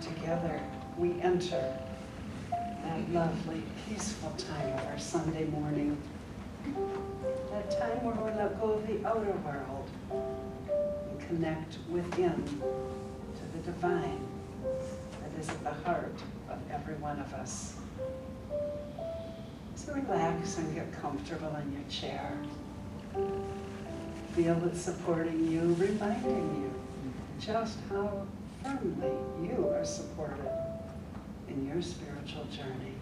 together we enter that lovely, peaceful time of our Sunday morning. That time where we let go of the outer world and connect within to the divine that is at the heart of every one of us. So relax and get comfortable in your chair. Feel it supporting you, reminding you just how firmly you are supported in your spiritual journey.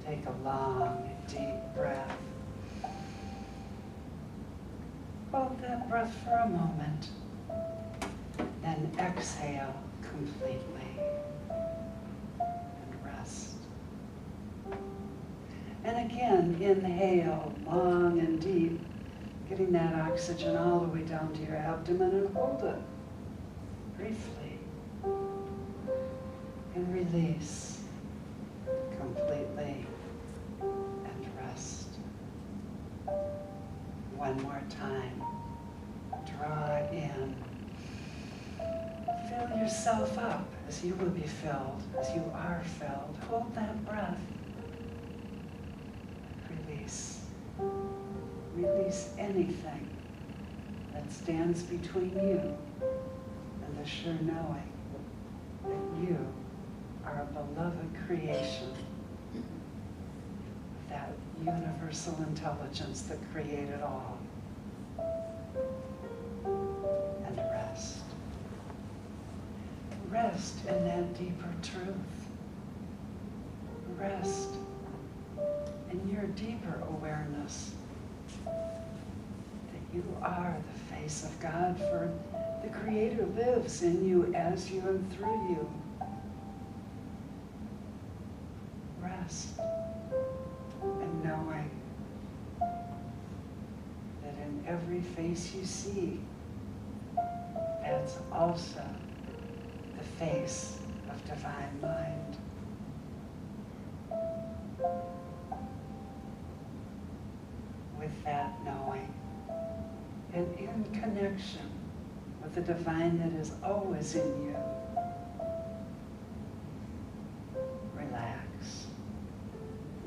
Take a long, deep breath. Hold that breath for a moment, then exhale completely and rest. And again, inhale long and deep, getting that oxygen all the way down to your abdomen, and hold it briefly. And release completely and rest. One more time. Draw it in. Fill yourself up as you will be filled, as you are filled. Hold that breath. Release. Release anything that stands between you and the sure knowing that you are a beloved creation of that universal intelligence that created all. And rest. Rest in that deeper truth. Rest in your deeper awareness that you are the face of God, for the Creator lives in you, as you, and through you. Rest in knowing that in every face you see, that's also the face of divine mind. With that knowing, and in connection with the divine that is always in you, relax,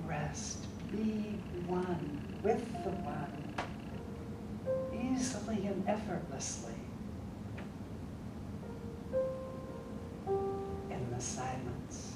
rest, be one with the one, easily and effortlessly, in the silence.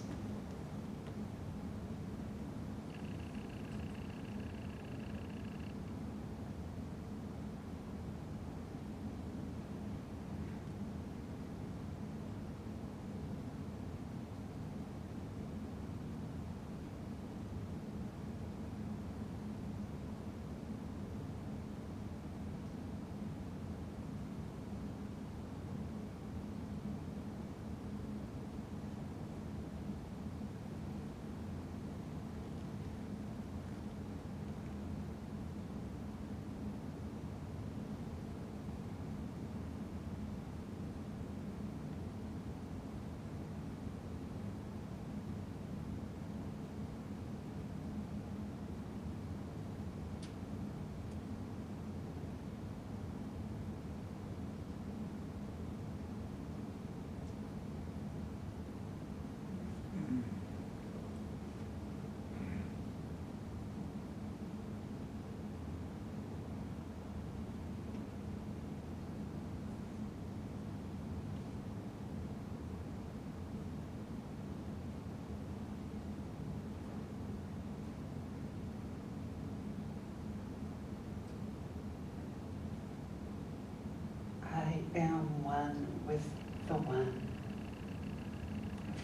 I am one with the one.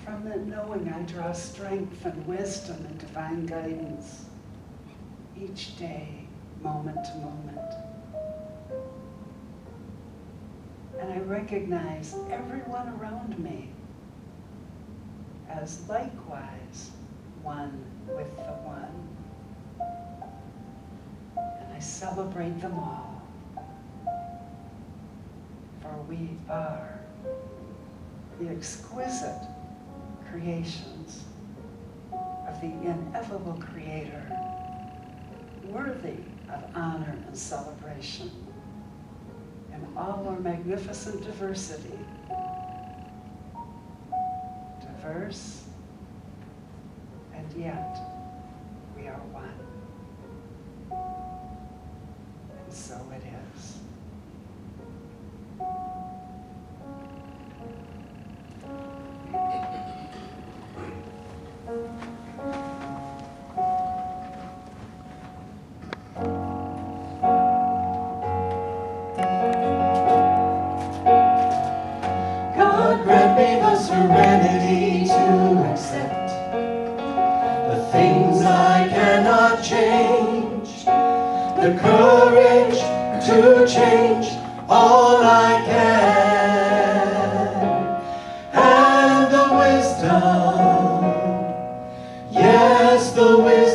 From that knowing, I draw strength and wisdom and divine guidance each day, moment to moment. And I recognize everyone around me as likewise one with the one. And I celebrate them all. For we are the exquisite creations of the ineffable Creator, worthy of honor and celebration in all our magnificent diversity, lovers, and yet we are one. And so it is. God grant me the serenity to accept the things I cannot change, the courage to change all I can, and the wisdom, yes, the wisdom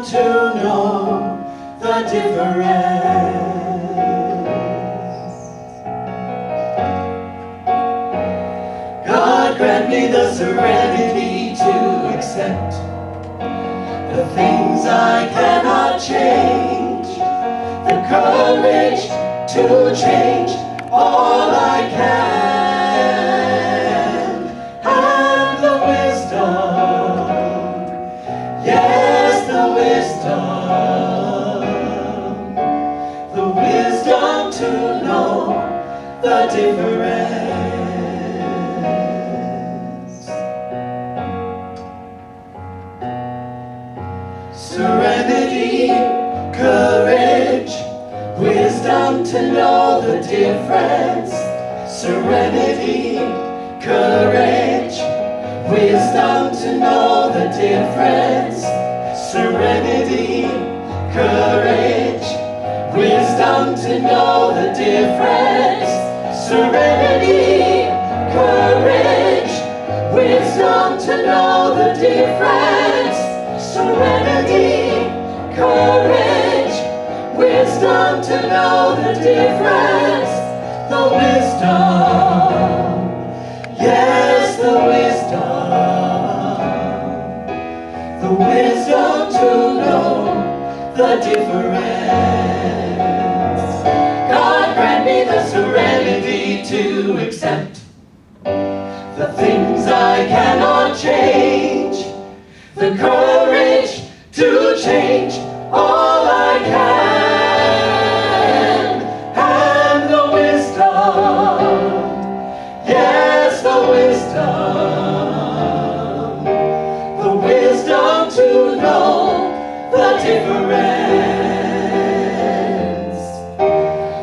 to know the difference. God grant me the serenity to accept the things I cannot change, the courage to change all I can, and the wisdom, yes, the wisdom to know the difference. Serenity, courage, wisdom to know the difference. Serenity, courage, wisdom to know the difference. Serenity, courage, wisdom to know the difference. Serenity, courage, wisdom to know the difference. Serenity, courage, wisdom to know the difference. The wisdom, yes, the wisdom to know the difference. God grant me the serenity to accept the things I cannot change, the courage to change all I can, and the wisdom, yes, the wisdom to know the difference,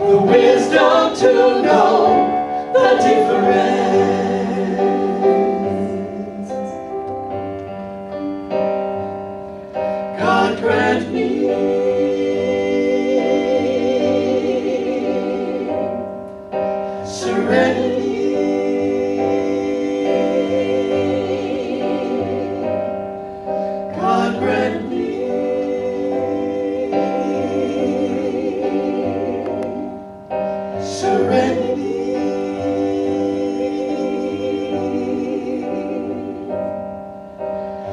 the wisdom to know the difference. God grant me serenity, God grant me serenity,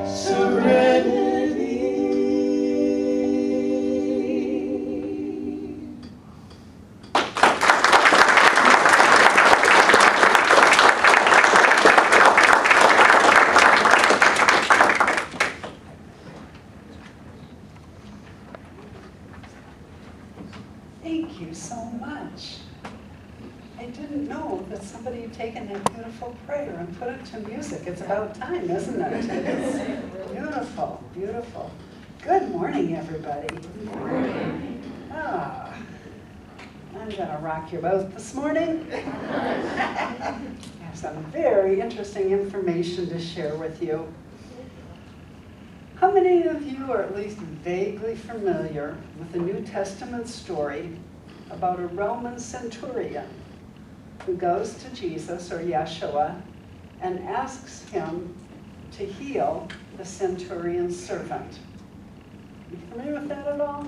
serenity. Thank you so much. I didn't know that somebody had taken that beautiful prayer and put it to music. It's about time, isn't it? It's beautiful, beautiful. Good morning, everybody. Ah, I'm gonna rock your boat this morning. I have some very interesting information to share with you. How many of you are at least vaguely familiar with a New Testament story about a Roman centurion who goes to Jesus, or Yeshua, and asks him to heal the centurion's servant? You familiar with that at all?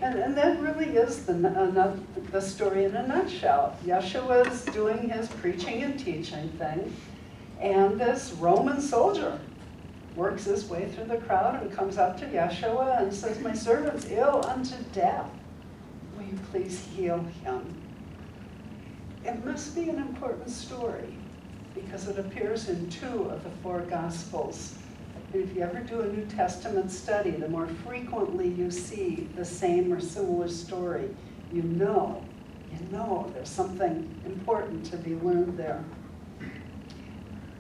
And that really is the story in a nutshell. Yeshua is doing his preaching and teaching thing, and this Roman soldier works his way through the crowd and comes up to Yeshua and says, "My servant's ill unto death. Will you please heal him?" it must be an important story because it appears in 2 of the 4 Gospels. And if you ever do a New Testament study, the more frequently you see the same or similar story, you know there's something important to be learned there.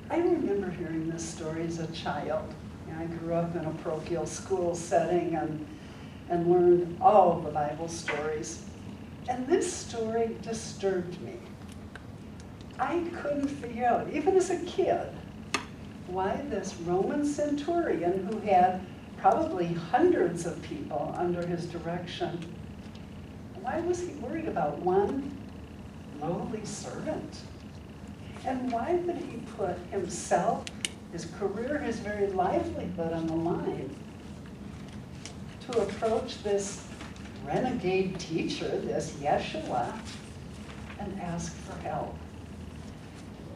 I remember hearing this story as a child. I grew up in a parochial school setting and learned all the Bible stories. And this story disturbed me. I couldn't figure out, even as a kid, why this Roman centurion who had probably hundreds of people under his direction, why was he worried about one lowly servant? And why would he put himself, his career, his very livelihood on the line to approach this renegade teacher, this Yeshua, and ask for help?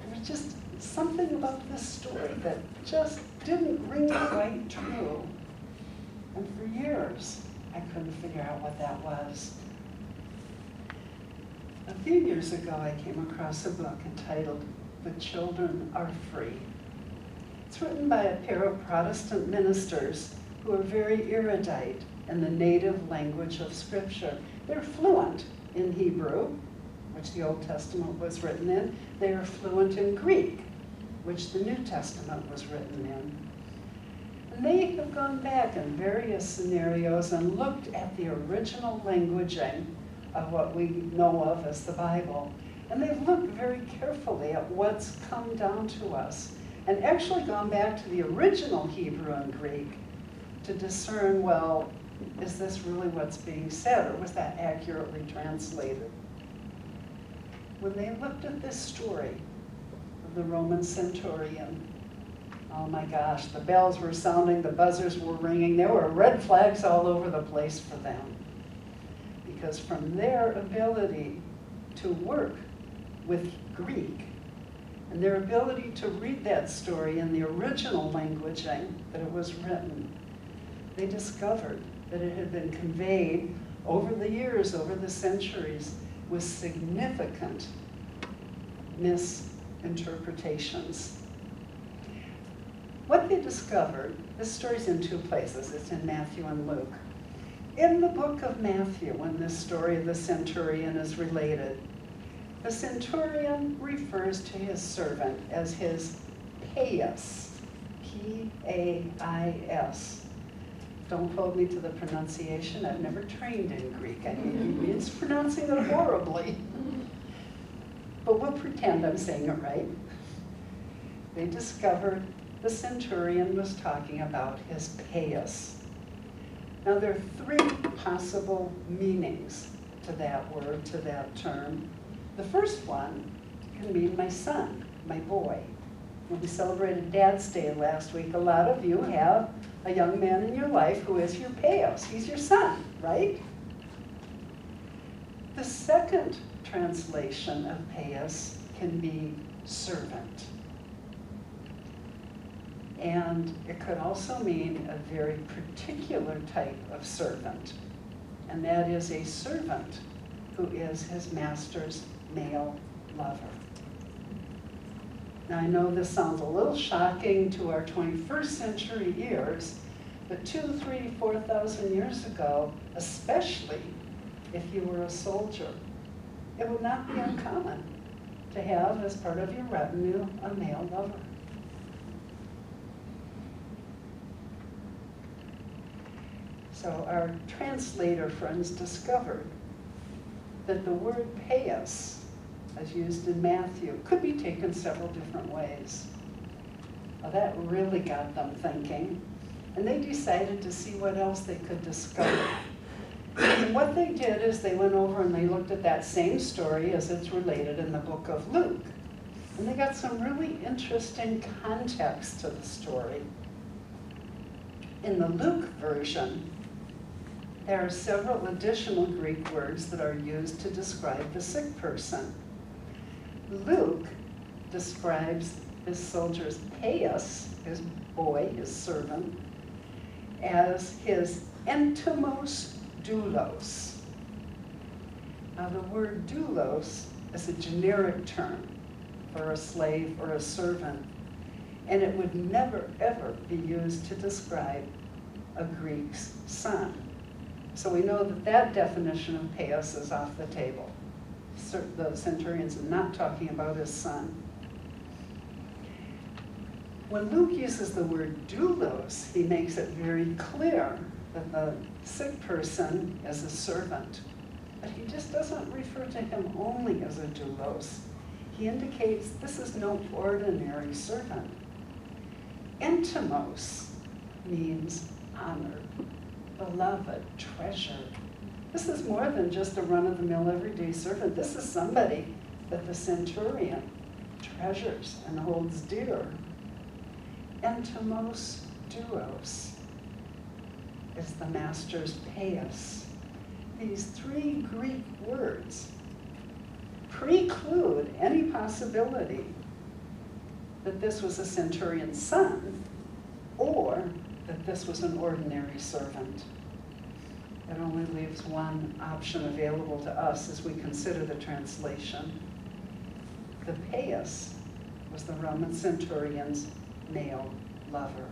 There was just something about this story that just didn't ring quite true. And for years, I couldn't figure out what that was. A few years ago, I came across a book entitled "The Children Are Free." It's written by a pair of Protestant ministers who are very erudite in the native language of Scripture. They're fluent in Hebrew, which the Old Testament was written in. They are fluent in Greek, which the New Testament was written in. And they have gone back in various scenarios and looked at the original languaging of what we know of as the Bible. And they've looked very carefully at what's come down to us and actually gone back to the original Hebrew and Greek to discern, well, is this really what's being said, or was that accurately translated? When they looked at this story of the Roman centurion, oh my gosh, the bells were sounding, the buzzers were ringing, there were red flags all over the place for them. Because from their ability to work with Greek and their ability to read that story in the original languaging that it was written, they discovered that it had been conveyed over the years, over the centuries, with significant misinterpretations. What they discovered, this story's in 2 places, it's in Matthew and Luke. In the book of Matthew, when this story of the centurion is related, the centurion refers to his servant as his paius, P-A-I-S. Don't hold me to the pronunciation. I've never trained in Greek. I may be mispronouncing it horribly. But we'll pretend I'm saying it right. They discovered the centurion was talking about his paius. Now there are 3 possible meanings to that word, to that term. The first one can mean my son, my boy. When we celebrated Dad's Day last week, a lot of you have a young man in your life who is your paius. He's your son, right? The second translation of paius can be servant. And it could also mean a very particular type of servant, and that is a servant who is his master's male lover. Now I know this sounds a little shocking to our 21st century ears, but 2,000, 3,000, 4,000 years ago, especially if you were a soldier, it would not be uncommon to have as part of your retinue a male lover. So our translator friends discovered that the word paius, as used in Matthew, could be taken several different ways. Well, that really got them thinking, and they decided to see what else they could discover. And what they did is they went over and they looked at that same story as it's related in the book of Luke. And they got some really interesting context to the story. In the Luke version, there are several additional Greek words that are used to describe the sick person. Luke describes his soldier's paius, his boy, his servant, as his entomos doulos. Now the word doulos as a generic term for a slave or a servant, and it would never, ever be used to describe a Greek's son. So we know that that definition of paios is off the table. The centurion's not talking about his son. When Luke uses the word doulos, he makes it very clear that the sick person is a servant. But he just doesn't refer to him only as a doulos. He indicates this is no ordinary servant. Entomos means honored, beloved, treasured. This is more than just a run-of-the-mill everyday servant. This is somebody that the centurion treasures and holds dear. Entomos doulos is the master's paios. These three Greek words preclude any possibility that this was a centurion's son or that this was an ordinary servant. It only leaves one option available to us as we consider the translation. The paios was the Roman centurion's male lover.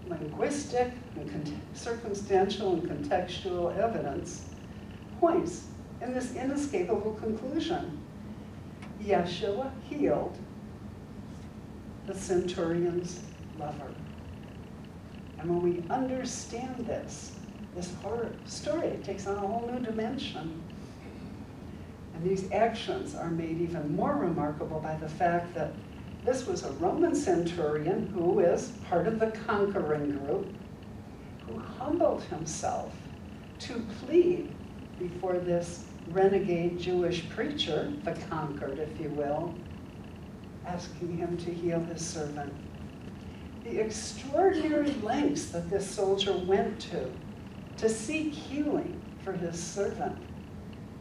Linguistic and circumstantial and contextual evidence points in this inescapable conclusion. Yeshua healed the centurion's lover. And when we understand this horror story takes on a whole new dimension. And these actions are made even more remarkable by the fact that this was a Roman centurion who is part of the conquering group, who humbled himself to plead before this renegade Jewish preacher, the conquered, if you will, asking him to heal his servant. The extraordinary lengths that this soldier went to seek healing for his servant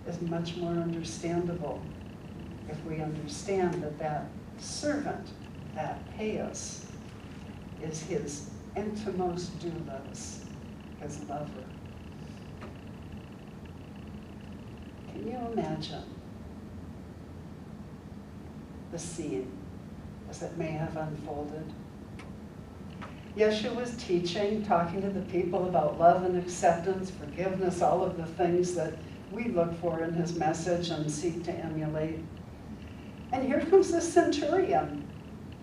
is much more understandable if we understand that that servant, that paios, is his entomos doulos, his lover. Can you imagine the scene as it may have unfolded? Yeshua was teaching, talking to the people about love and acceptance, forgiveness, all of the things that we look for in his message and seek to emulate. And here comes this centurion,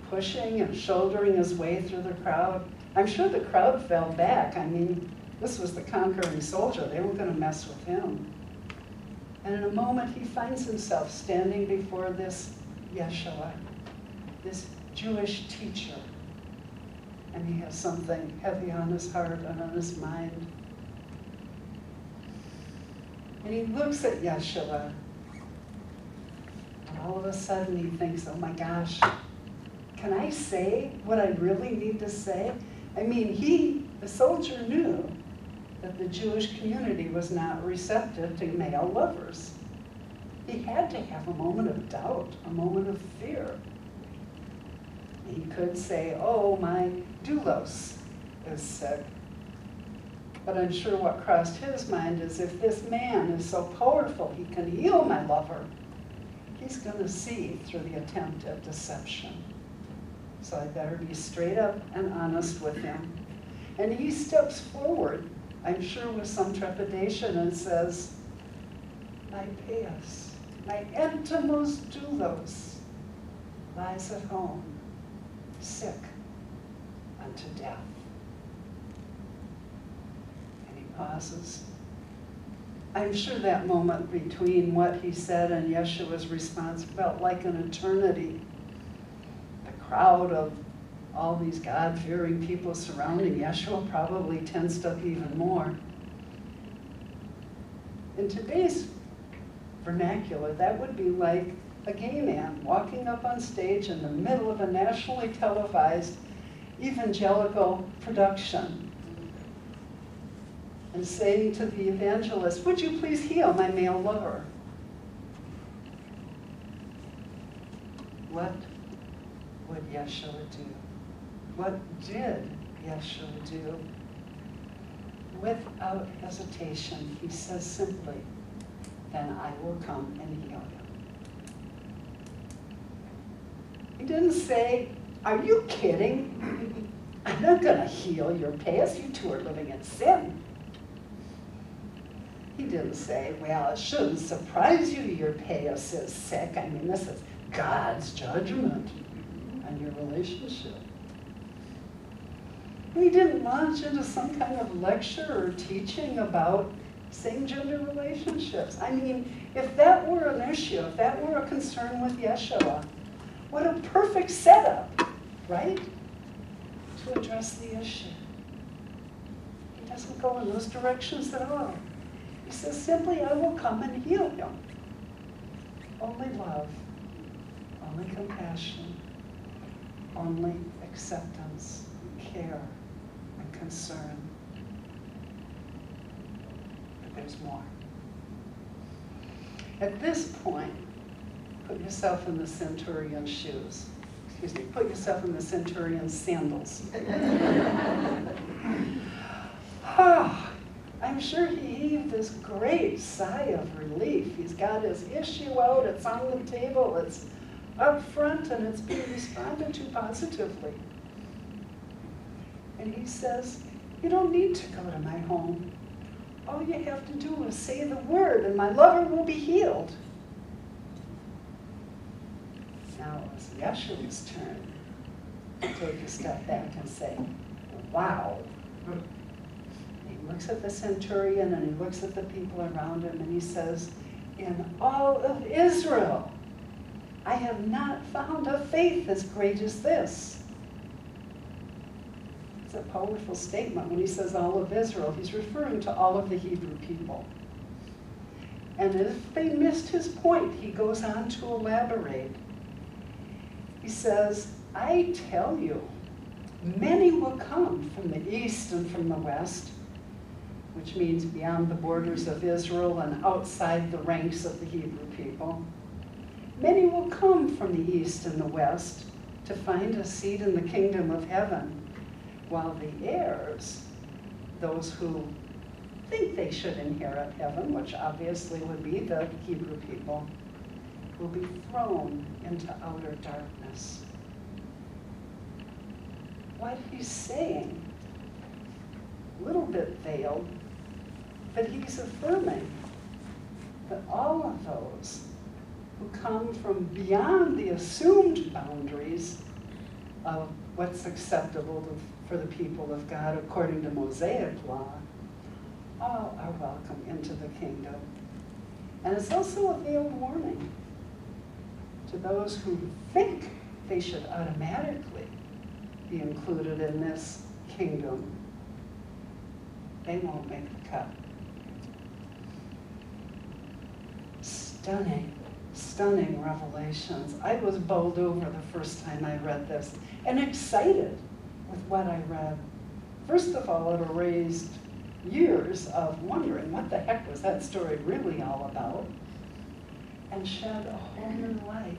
pushing and shouldering his way through the crowd. I'm sure the crowd fell back. I mean, this was the conquering soldier. They weren't going to mess with him. And in a moment, he finds himself standing before this Yeshua, this Jewish teacher. And he has something heavy on his heart and on his mind. And he looks at Yeshua. And all of a sudden he thinks, oh my gosh, can I say what I really need to say? I mean, the soldier knew that the Jewish community was not receptive to male lovers. He had to have a moment of doubt, a moment of fear. He could say, oh, my doulos is sick. But I'm sure what crossed his mind is if this man is so powerful he can heal my lover, he's going to see through the attempt at deception. So I better be straight up and honest with him. And he steps forward, I'm sure with some trepidation, and says, my paios, my entomos doulos, lies at home, sick unto death. And he pauses. I'm sure that moment between what he said and Yeshua's response felt like an eternity. The crowd of all these God-fearing people surrounding Yeshua probably tensed up even more. In today's vernacular, that would be like a gay man walking up on stage in the middle of a nationally televised evangelical production and saying to the evangelist, would you please heal my male lover? What would Yeshua do? What did Yeshua do? Without hesitation, he says simply, then I will come and heal you. He didn't say, are you kidding? I'm not going to heal your past. You two are living in sin. He didn't say, well, it shouldn't surprise you your past is sick. I mean, this is God's judgment on your relationship. He didn't launch into some kind of lecture or teaching about same-gender relationships. I mean, if that were an issue, if that were a concern with Yeshua, what a perfect setup, right? To address the issue. He doesn't go in those directions at all. He says simply, I will come and heal you. Only love, only compassion, only acceptance, care, and concern. But there's more. At this point, put yourself in the centurion's shoes. Excuse me, put yourself in the centurion's sandals. I'm sure he heaved this great sigh of relief. He's got his issue out, it's on the table, it's up front, and it's being responded to positively. And he says, you don't need to go to my home. All you have to do is say the word, and my lover will be healed. Now it's Yeshua's turn to take a step back and say, wow. He looks at the centurion and he looks at the people around him and he says, in all of Israel, I have not found a faith as great as this. It's a powerful statement. When he says all of Israel, he's referring to all of the Hebrew people. And if they missed his point, he goes on to elaborate. He says, I tell you, many will come from the east and from the west, which means beyond the borders of Israel and outside the ranks of the Hebrew people. Many will come from the east and the west to find a seat in the kingdom of heaven, while the heirs, those who think they should inherit heaven, which obviously would be the Hebrew people, will be thrown into outer darkness. What he's saying, a little bit veiled, but he's affirming that all of those who come from beyond the assumed boundaries of what's acceptable for the people of God according to Mosaic law, all are welcome into the kingdom. And it's also a veiled warning to those who think they should automatically be included in this kingdom. They won't make the cut. Stunning, stunning revelations. I was bowled over the first time I read this and excited with what I read. First of all, it erased years of wondering what the heck was that story really all about, and shed a whole new light.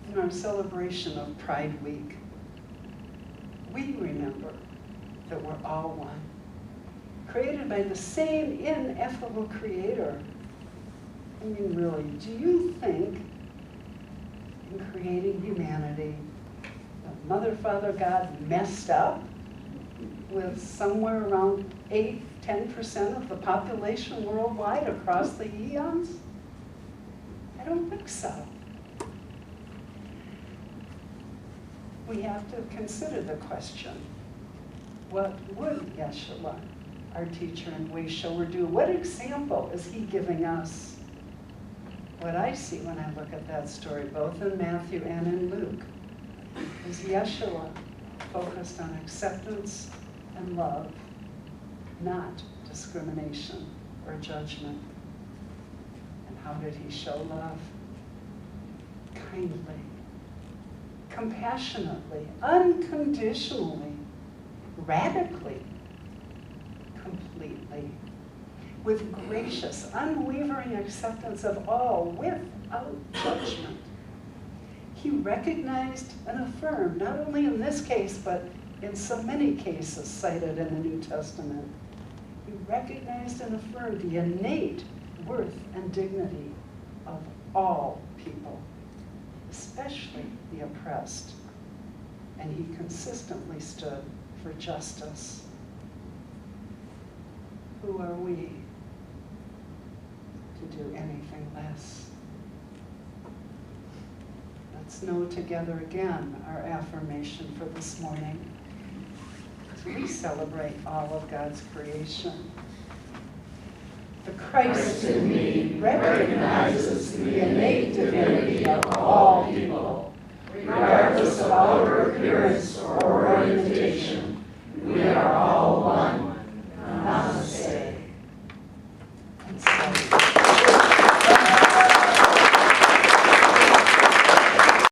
In our celebration of Pride Week, we remember that we're all one, created by the same ineffable Creator. I mean, really, do you think in creating humanity, that Mother, Father, God messed up with somewhere around 8–10% of the population worldwide across the eons? I don't think so. We have to consider the question, what would Yeshua, our teacher and way shower, do? What example is he giving us? What I see when I look at that story, both in Matthew and in Luke, is Yeshua focused on acceptance and love, not discrimination or judgment. And how did he show love? Kindly, compassionately, unconditionally, radically, completely, with gracious, unwavering acceptance of all, without judgment. He recognized and affirmed, not only in this case, but in so many cases cited in the New Testament, he recognized and affirmed the innate worth and dignity of all people, especially the oppressed, and he consistently stood for justice. Who are we to do anything less? Let's know together again our affirmation for this morning as we celebrate all of God's creation. The Christ in me recognizes the innate divinity of all people